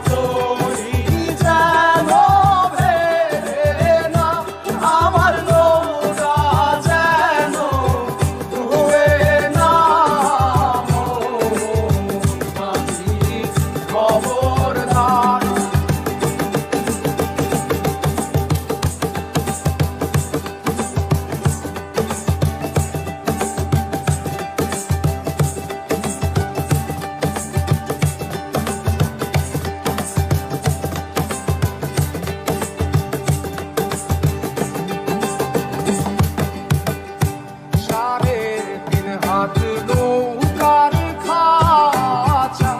তরি যেন ভেড়ে না, আমার নৌকা যেন ডুবে না। মাঝি খবরদার। নৌকার খাঁচা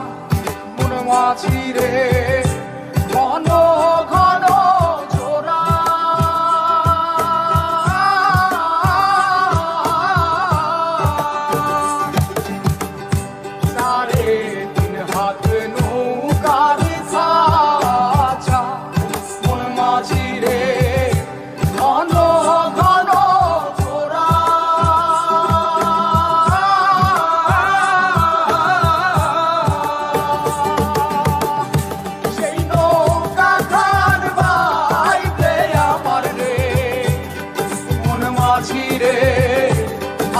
মন মাঝি রে, ঘন ঘন জোড়া। সাড়ে তিন হাত নৌকার খাঁচা মন মাঝি রে, ঘন ঘন জোড়া। রে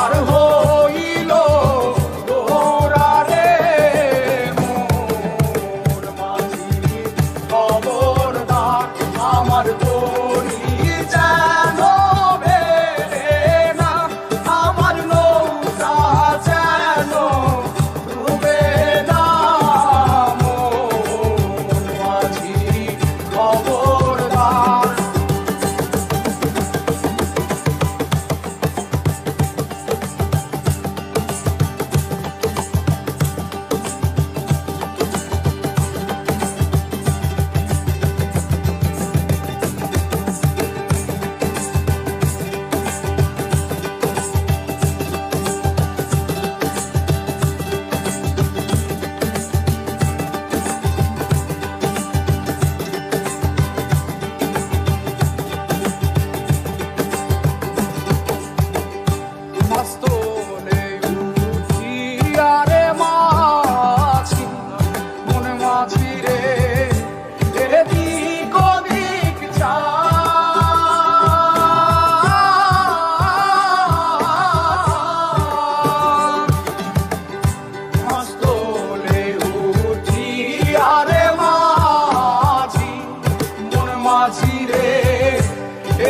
আর হইল তোরা রে, মোর মাঝি খবরদার। আমার তরি যেন ভেড়ে না, আমার নৌকা যেন ডুবে না। মোর মাঝি খবরদার। মস্তলে উঠিয়া রে মাঝি, মন মাঝি রে, এদিক ওদিক চায়। মস্তলে উঠিয়া রে মাঝি, মন মাঝি রে,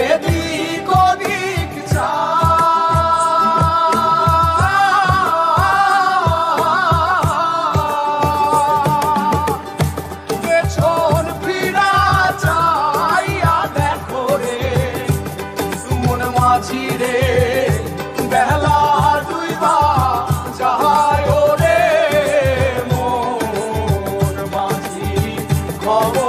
এদিক ওদিক চায়। মাঝি রে বেলা ডুইবা যায় রে, মোর মাঝি খবর।